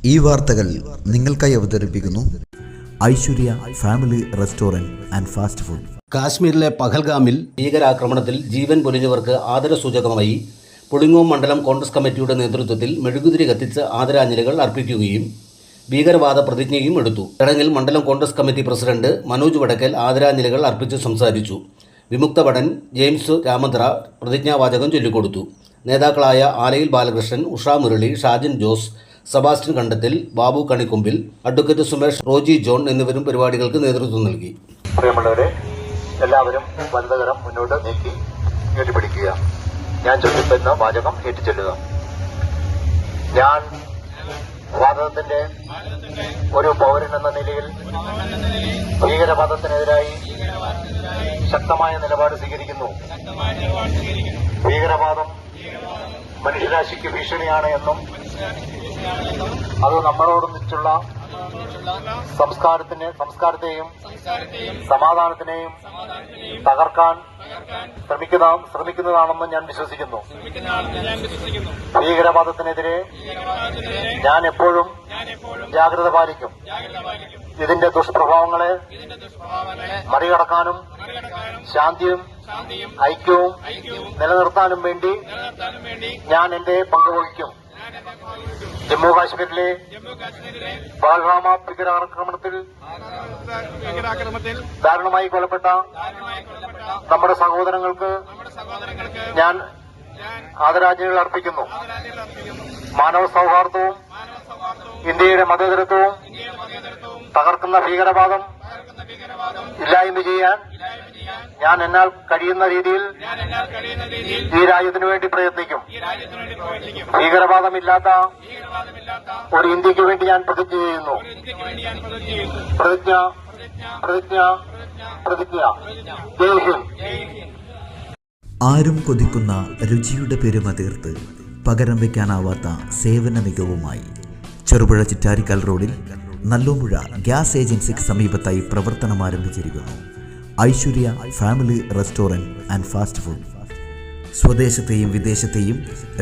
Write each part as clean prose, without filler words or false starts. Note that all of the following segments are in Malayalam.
ഈ വാർത്തകൾ നിങ്ങൾക്കായി അവതരിപ്പിക്കുന്നു Aishwarya family restaurant and fast food. കാശ്മീരിലെ പഹൽഗാമിൽ ഭീകരാക്രമണത്തിൽ ജീവൻ പൊലിഞ്ഞവർക്ക് ആദരസൂചകമായി പുളിങ്ങോം മണ്ഡലം കോൺഗ്രസ് കമ്മിറ്റിയുടെ നേതൃത്വത്തിൽ മെഴുകുതിരി കത്തിച്ച് ആദരാഞ്ജലികൾ അർപ്പിക്കുകയും ഭീകരവാദ പ്രതിജ്ഞയും എടുത്തു. ചടങ്ങിൽ മണ്ഡലം കോൺഗ്രസ് കമ്മിറ്റി പ്രസിഡന്റ് മനോജ് വടക്കൽ ആദരാഞ്ജലികൾ അർപ്പിച്ച് സംസാരിച്ചു. വിമുക്ത ഭടൻ ജെയിംസ് രാമത്ര പ്രതിജ്ഞാവാചകം ചൊല്ലിക്കൊടുത്തു. നേതാക്കളായ ആലയിൽ ബാലകൃഷ്ണൻ, ഉഷ മുരളി, ഷാജിൻ ജോസ്, സെബാസ്റ്റ്യൻ കണ്ടത്തിൽ, ബാബു കണിക്കൊമ്പിൽ, അഡ്വക്കേറ്റ് സുമേഷ്, റോജി ജോൺ എന്നിവരും പരിപാടികൾക്ക് നേതൃത്വം നൽകി. പ്രിയമുള്ളവരെ, എല്ലാവരും വലതുകരം മുന്നോട്ട് നീക്കി നീട്ടിപ്പിടിക്കുക. ഞാൻ ചൊല്ലിപ്പെടുന്ന വാചകം ഏറ്റുചൊല്ലുക. ഞാൻ ഭാരതത്തിന്റെ ഒരു പൗരൻ എന്ന നിലയിൽ ഭീകരവാദത്തിനെതിരായി ശക്തമായ നിലപാട് സ്വീകരിക്കുന്നു. ഭീകരവാദം മനുഷ്യരാശിക്ക് ഭീഷണിയാണ് എന്നും അത് നമ്മളോടൊന്നിച്ചുള്ള സംസ്കാരത്തെയും സമാധാനത്തിനെയും തകർക്കാൻ ശ്രമിക്കുന്നതാണെന്ന് ഞാൻ വിശ്വസിക്കുന്നു. ഭീകരവാദത്തിനെതിരെ ഞാൻ എപ്പോഴും ജാഗ്രത പാലിക്കും. ഇതിന്റെ ദുഷ്പ്രഭാവങ്ങളെ മറികടക്കാനും ശാന്തിയും ഐക്യവും നിലനിർത്താനും വേണ്ടി ഞാൻ എന്റെ പങ്കുവഹിക്കും. ജമ്മു കാശ്മീരിലെ പഹൽഗാം ഭീകരാക്രമണത്തിൽ ദാരുണമായി കൊല്ലപ്പെട്ട നമ്മുടെ സഹോദരങ്ങൾക്ക് ഞാൻ ആദരാഞ്ജലികൾ അർപ്പിക്കുന്നു. മാനവ സൗഹാർദ്ദവും ഇന്ത്യയുടെ മതേതരത്വവും തകർക്കുന്ന ഭീകരവാദം ഇല്ലായ്മ ചെയ്യാൻ ഞാൻ എന്നാൽ കഴിയുന്ന രീതിയിൽ ഈ രാജ്യത്തിനു വേണ്ടി പ്രയത്നിക്കും. ഭീകരവാദമില്ലാത്ത ഒരു ഇന്ത്യക്ക് വേണ്ടി ഞാൻ പ്രതിജ്ഞ ചെയ്യുന്നു. പ്രതിജ്ഞ പ്രതിജ്ഞ പ്രതിജ്ഞ. ജയ് ഹിന്ദ്. ആരും കൊതിക്കുന്ന രുചിയുടെ പെരുമ തീർത്ത് പകരം വയ്ക്കാനാവാത്ത സേവന മികവുമായി ചെറുപുഴ ചിറ്റാരിക്കൽ റോഡിൽ നല്ലോമ്പുഴ ഗ്യാസ് ഏജൻസിക്ക് സമീപത്തായി പ്രവർത്തനം ആരംഭിച്ചിരിക്കുന്നു Aishwarya family restaurant and fast food. സ്വദേശത്തെയും വിദേശത്തെയും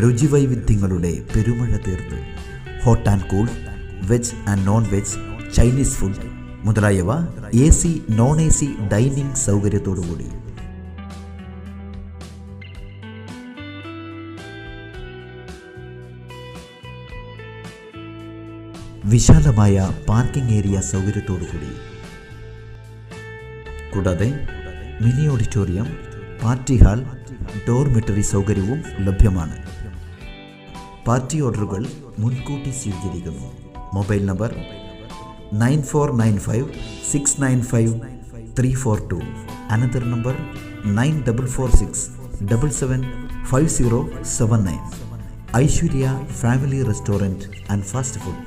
രുചിവൈവിധ്യങ്ങളുടെ പെരുമഴ തീർത്ത് hot and cool, veg and non veg, Chinese food മുതലായവ AC, നോൺ AC ഡൈനിങ് സൗകര്യത്തോടുകൂടി. വിശാലമായ പാർക്കിംഗ് ഏരിയ സൗകര്യത്തോടുകൂടി. കൂടാതെ mini auditorium, party hall, dormitory സൗകര്യവും ലഭ്യമാണ്. പാർട്ടി ഓർഡറുകൾ മുൻകൂട്ടി സ്വീകരിക്കുന്നു. Mobile number 9495695342. Another number 9446775079. Aishwarya family restaurant and fast food.